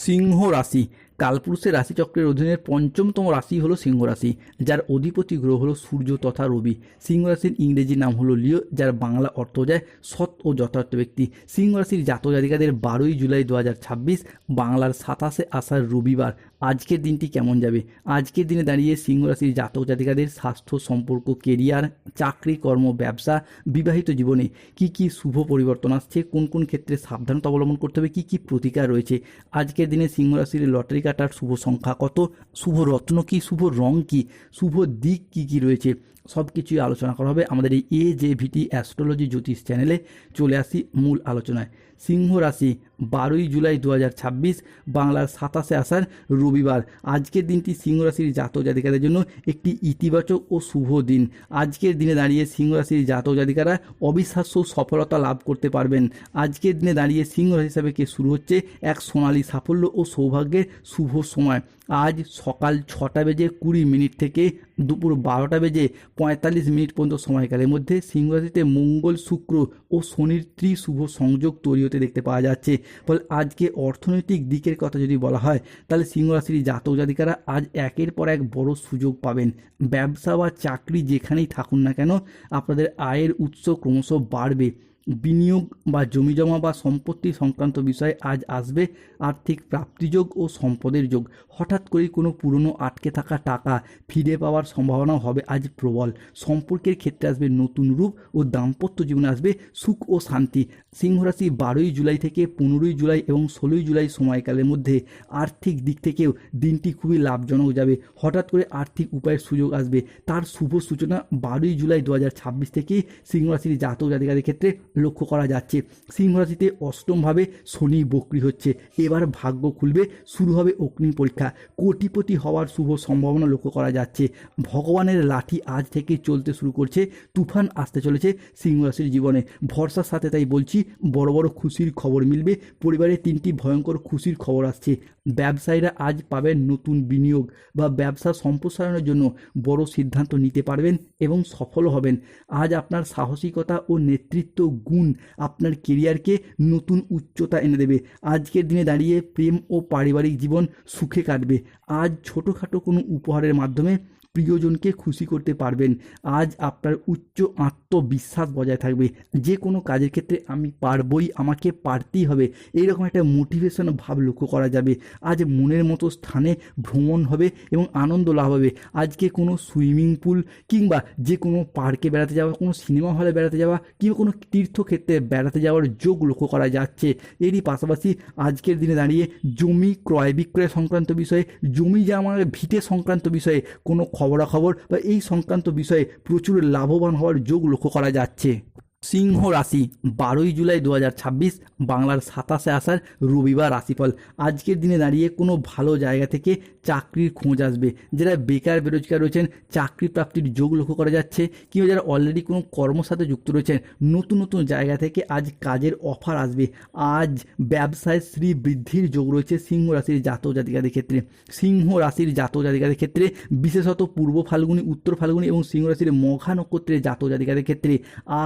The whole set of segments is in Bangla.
সিংহ রাশি কালপুরুষের রাশিচক্রের অধীনের পঞ্চমতম রাশি হলো সিংহ রাশি, যার অধিপতি গ্রহ হলো সূর্য তথা রবি। সিংহ রাশির ইংরেজি নাম হলো লিও, যার বাংলা অর্থ যায় সৎ ও যথার্থ ব্যক্তি। সিংহ রাশির জাতক জাতিকাদের 12ই জুলাই 2026 বাংলার 27শে আষাঢ় রবিবার আজকের দিনটি কেমন যাবে? আজকের দিনে দাঁড়িয়ে সিংহ রাশির জাতক জাতিকাদের স্বাস্থ্য, সম্পর্ক, কেরিয়ার, চাকরি, কর্ম, ব্যবসা, বিবাহিত জীবনে কি কি শুভ পরিবর্তন আসছে, কোন কোন ক্ষেত্রে সাবধানতা অবলম্বন করতে হবে, কি কি প্রতিকার রয়েছে। আজকের দিনে সিংহ রাশির লটারি কাটার শুভ সংখ্যা কত, শুভ রত্ন কি, শুভ রং কি, শুভ দিক কি কি রয়েছে, সব কিছুই আলোচনা করা হবে আমাদের এই AJVT অ্যাস্ট্রোলজি জ্যোতিষ চ্যানেলে। চলে আসি মূল আলোচনায়। সিংহ রাশি 12ই জুলাই 2026 বাংলার 27শে আষাঢ় রবিবার আজকের দিনটি সিংহ রাশির জাতক জাতিকাদের জন্য একটি ইতিবাচক ও শুভ দিন। আজকের দিনে দাঁড়িয়ে সিংহ রাশির জাতক জাতিকারা অবিশ্বাস্য সফলতা লাভ করতে পারবেন। আজকের দিনে দাঁড়িয়ে সিংহ রাশি হিসাবে শুরু হচ্ছে এক সোনালী সাফল্য ও সৌভাগ্যের শুভ সময়। আজ সকাল 6:20 থেকে দুপুর 12:45 পর্যন্ত সময়কালের মধ্যে সিংহ রাশিতে মঙ্গল, শুক্র ও শনির ত্রিশুভ সংযোগ তৈরি হতে দেখতে পাওয়া যাচ্ছে। ফলে আজকে অর্থনৈতিক দিকের কথা যদি বলা হয়, তাহলে সিংহ রাশির জাতক জাতিকারা আজ একের পর এক বড় সুযোগ পাবেন। ব্যবসা বা চাকরি যেখানেই থাকুন না কেন, আপনাদের আয়ের উৎস ক্রমশ বাড়বে। বিনিয়োগ বা জমিজমা বা সম্পত্তি সংক্রান্ত বিষয়ে আজ আসবে আর্থিক প্রাপ্তিযোগ ও সম্পদের যোগ। হঠাৎ করেই কোনো পুরনো আটকে থাকা টাকা ফিরে পাওয়ার সম্ভাবনাও হবে আজ প্রবল। সম্পর্কের ক্ষেত্রে আসবে নতুন রূপ ও দাম্পত্য জীবনে আসবে সুখ ও শান্তি। সিংহ রাশি 12ই জুলাই থেকে 15ই জুলাই এবং 16ই জুলাই সময়কালের মধ্যে আর্থিক দিক থেকেও দিনটি খুবই লাভজনক যাবে। হঠাৎ করে আর্থিক উপায়ের সুযোগ আসবে, তার শুভ সূচনা 12ই জুলাই 2026 থেকে সিংহ রাশির জাতক জাতিকাদের ক্ষেত্রে লক্ষ্য করা যাচ্ছে। সিংহ রাশিতে অষ্টমভাবে শনি বক্রী হচ্ছে, এবার ভাগ্য খুলবে, শুরু হবে অগ্নি পরীক্ষা। কোটিপতি হওয়ার শুভ সম্ভাবনা লক্ষ্য করা যাচ্ছে। ভগবানের লাঠি আজ থেকে চলতে শুরু করছে, তুফান আসতে চলেছে সিংহ রাশির জীবনে। ভরসার সাথে তাই বলছি, বড় বড় খুশির খবর মিলবে। পরিবারে 3টি ভয়ঙ্কর খুশির খবর আসছে। ব্যবসায়ীরা আজ পাবেন নতুন বিনিয়োগ বা ব্যবসা সম্প্রসারণের জন্য বড় সিদ্ধান্ত নিতে পারবেন এবং সফল হবেন। আজ আপনার সাহসিকতা ও নেতৃত্ব গুণ আপনার কেরিয়ারকে নতুন উচ্চতা এনে দেবে। আজকের দিনে দাঁড়িয়ে প্রেম ও পারিবারিক জীবন সুখে কাটবে। আজ ছোটোখাটো কোনো উপহারের মাধ্যমে প্রিয়জনকে খুশি করতে পারবেন। আজ আপনার উচ্চ আত্মবিশ্বাস বজায় থাকবে। যে কোনো কাজের ক্ষেত্রে আমি পারবই, আমাকে পারতেই হবে, এইরকম একটা মোটিভেশন ভাব লক্ষ্য করা যাবে। আজ মনের মতো স্থানে ভ্রমণ হবে এবং আনন্দ লাভ হবে। আজকে কোনো সুইমিং পুল কিংবা যে কোনো পার্কে বেড়াতে যাওয়া, কোনো সিনেমা হলে বেড়াতে যাওয়া কিংবা কোনো তীর্থক্ষেত্রে বেড়াতে যাওয়ার যোগ লক্ষ্য করা যাচ্ছে। এরই পাশাপাশি আজকের দিনে দাঁড়িয়ে জমি ক্রয় বিক্রয় সংক্রান্ত বিষয়ে, জমি জমার ভিটে সংক্রান্ত বিষয়ে কোনো খবরাখবর বা এই সংক্রান্ত বিষয়ে প্রচুর লাভবান হওয়ার যোগ লক্ষ্য করা যাচ্ছে। সিংহ রাশি 12ই জুলাই 2026 বাংলার 27শে আষাঢ় রবিবার রাশিফল। আজকের দিনে দাঁড়িয়ে কোনো ভালো জায়গা থেকে চাকরির খোঁজ আসবে। যারা বেকার বেরোজগার রয়েছেন, চাকরি প্রাপ্তির যোগ লক্ষ্য করা যাচ্ছে। কিংবা যারা অলরেডি কোনো কর্মর সাথে যুক্ত রয়েছেন, নতুন নতুন জায়গা থেকে আজ কাজের অফার আসবে। আজ ব্যবসায় শ্রী বৃদ্ধির যোগ রয়েছে সিংহ রাশির জাতক জাতিকাদের ক্ষেত্রে। সিংহ রাশির জাতক জাতিকাদের ক্ষেত্রে বিশেষত পূর্ব ফাল্গুনি, উত্তর ফাল্গুনি এবং সিংহ রাশির মঘা নক্ষত্রের জাতক জাতিকাদের ক্ষেত্রে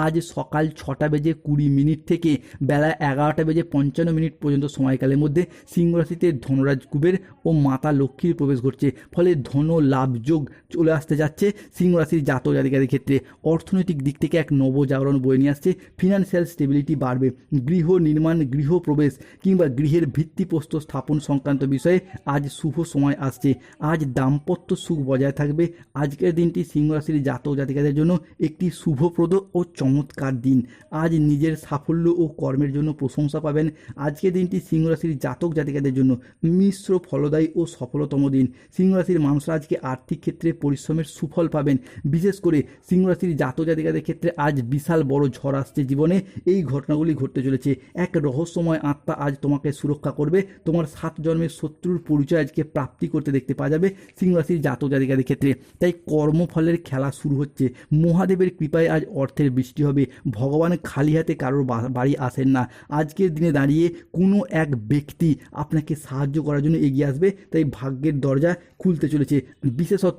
আজ সকাল 6:20 থেকে বেলা 11:55 পর্যন্ত সময়কালের মধ্যে সিংহ রাশিতে ধনরাজ কুবের ও মাতা লক্ষ্মীর প্রবেশ ঘটছে। ফলে ধন লাভ যোগ চলে আসতে যাচ্ছে সিংহ রাশির জাতক জাতিকাদের ক্ষেত্রে। অর্থনৈতিক দিক থেকে এক নবজাগরণ বয়ে নিয়ে আসছে। ফিনান্সিয়াল স্টেবিলিটি বাড়বে। গৃহ নির্মাণ, গৃহ প্রবেশ কিংবা গৃহের ভিত্তিপ্রস্তর স্থাপন সংক্রান্ত বিষয়ে আজ শুভ সময় আসছে। আজ দাম্পত্য সুখ বজায় থাকবে। আজকের দিনটি সিংহ রাশির জাতক জাতিকাদের জন্য একটি শুভপ্রদ ও চমৎকার দিন। আজ নিজের সাফল্য ও কর্মের জন্য প্রশংসা পাবেন। আজকের দিনটি সিংহ রাশির জাতক জাতিকাদের জন্য মিশ্র ফলদায়ী ও সফলতম দিন। সিংহ রাশির মানুষরা আজকে আর্থিক ক্ষেত্রে পরিশ্রমের সুফল পাবেন। বিশেষ করে সিংহ রাশির জাতক জাতিকাদের ক্ষেত্রে আজ বিশাল বড় ঝড় আসছে জীবনে। এই ঘটনাগুলি ঘটতে চলেছে। এক রহস্যময় আত্মা আজ তোমাকে সুরক্ষা করবে। তোমার 7 জন্মের শত্রুর পরিচয় আজকে প্রাপ্তি করতে দেখতে পাওয়া যাবে সিংহ রাশির জাতক জাতিকাদের ক্ষেত্রে। তাই কর্মফলের খেলা শুরু হচ্ছে। মহাদেবের কৃপায় আজ অর্থের বৃষ্টি হবে। ভগবান খালি হাতে কারোর বাড়ি আসেন না। আজকের দিনে দাঁড়িয়ে কোনো এক ব্যক্তি আপনাকে সাহায্য করার জন্য এগিয়ে আসবে, তাই ভাগ্যের দরজা খুলতে চলেছে। বিশেষত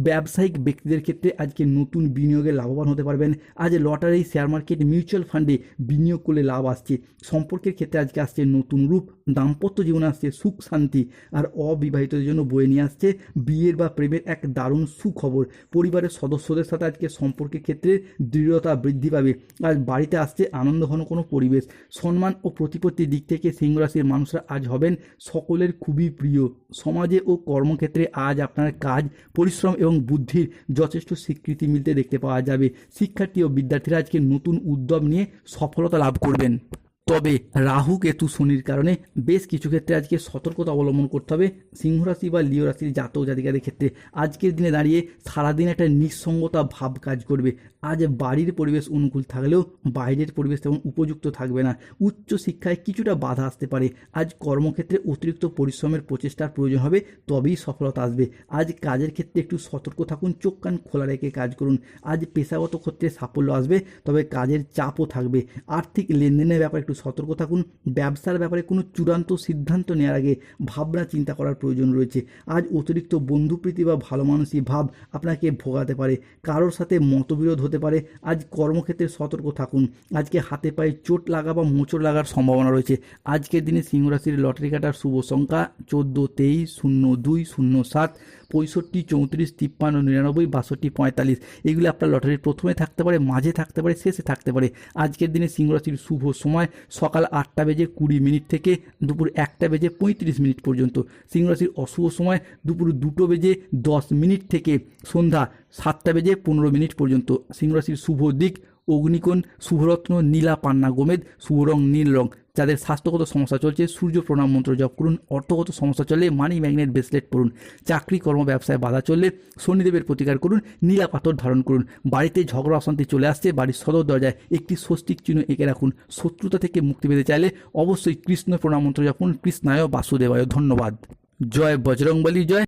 ব্যবসায়িক ব্যক্তিদের ক্ষেত্রে আজকে নতুন বিনিয়োগে লাভবান হতে পারবেন। আজ লটারি, শেয়ার মার্কেট, মিউচুয়াল ফান্ডে বিনিয়োগ করলে লাভ আসছে। সম্পর্কের ক্ষেত্রে আজকে আসছে নতুন রূপ। দাম্পত্য জীবনে আসছে সুখ শান্তি। আর অবিবাহিতদের জন্য বয়ে নিয়ে আসছে বিয়ের বা প্রেমের এক দারুণ সুখবর। পরিবারের সদস্যদের সাথে আজকে সম্পর্কের ক্ষেত্রে দৃঢ়তা বৃদ্ধি পাবে। আর বাড়িতে আসছে আনন্দঘন কোনো পরিবেশ। সম্মান ও প্রতিপত্তির দিক থেকে সিংহ রাশির মানুষরা আজ হবেন সকলের খুবই প্রিয়। সমাজে ও কর্মক্ষেত্রে আজ আপনার কাজ, পরিশ্রম এবং বুদ্ধির যথেষ্ট স্বীকৃতি মিলতে দেখতে পাওয়া যাবে। শিক্ষার্থী ও বিদ্যার্থীরা আজকে নতুন উদ্যম নিয়ে সফলতা লাভ করবেন। তবে রাহু কেতু শনির কারণে বেশ কিছু ক্ষেত্রে আজকে সতর্কতা অবলম্বন করতে হবে সিংহ রাশি বা লিও রাশির জাতক জাতিকাদের ক্ষেত্রে। আজকের দিনে দাঁড়িয়ে সারাদিন একটা নিঃসঙ্গতা ভাব কাজ করবে। আজ বাড়ির পরিবেশ অনুকূল থাকলেও বাইরের পরিবেশ তেমন উপযুক্ত থাকবে না। উচ্চ শিক্ষায় কিছুটা বাধা আসতে পারে। আজ কর্মক্ষেত্রে অতিরিক্ত পরিশ্রমের প্রচেষ্টার প্রয়োজন হবে, তবেই সফলতা আসবে। আজ কাজের ক্ষেত্রে একটু সতর্ক থাকুন, চোখ কান খোলা রেখে কাজ করুন। আজ পেশাগত ক্ষেত্রে সাফল্য আসবে, তবে কাজের চাপও থাকবে। আর্থিক লেনদেনের ব্যাপারে একটু সতর্ক থাকুন। ব্যবসার ব্যাপারে কোনো চূড়ান্ত সিদ্ধান্ত নেওয়ার আগে ভাবনা চিন্তা করার প্রয়োজন রয়েছে। আজ অতিরিক্ত বন্ধুপ্রীতি বা ভালো মানসিক ভাব আপনাকে ভোগাতে পারে। কারোর সাথে মতবিরোধ হতে পারে। আজ কর্মক্ষেত্রে সতর্ক থাকুন। আজকে হাতে পায়ে চোট লাগা বা মোচড় লাগার সম্ভাবনা রয়েছে। আজকের দিনে সিংহ রাশির লটারি কাটার শুভ সংখ্যা 14, 23, 02, 07, 65, 34, 53, 99, 62, 45। এগুলি আপনার লটারির প্রথমে থাকতে পারে, মাঝে থাকতে পারে, শেষে থাকতে পারে। আজকের দিনে সিংহ রাশির শুভ সময় সকাল 8:20 থেকে দুপুর 1:35 পর্যন্ত। সিংহ রাশির অশুভ সময় দুপুর 2:10 থেকে সন্ধ্যা 7:15 পর্যন্ত। সিংহ রাশির শুভ দিক অগ্নিকোণ, শুভরত্ন নীলা পান্না গোমেদ, শুভ রং নীল রং। যাদের স্বাস্থ্যগত সমস্যা চলছে সূর্য প্রণাম মন্ত্র জপ করুন। অর্থগত সমস্যা চললে মানি ম্যাগনেট ব্রেসলেট পরুন। চাকরি কর্ম ব্যবসায় বাধা চললে শনিদেবের প্রতিকার করুন, নীলা পাথর ধারণ করুন। বাড়িতে ঝগড়া অশান্তি চলে আসছে, বাড়ির সদর দরজায় একটি স্বস্তিক চিহ্ন এঁকে রাখুন। শত্রুতা থেকে মুক্তি পেতে চাইলে অবশ্যই কৃষ্ণ প্রণাম মন্ত্র জপ করুন। কৃষ্ণায় বাসুদেবায়। ধন্যবাদ। জয় বজরংবলী, জয়।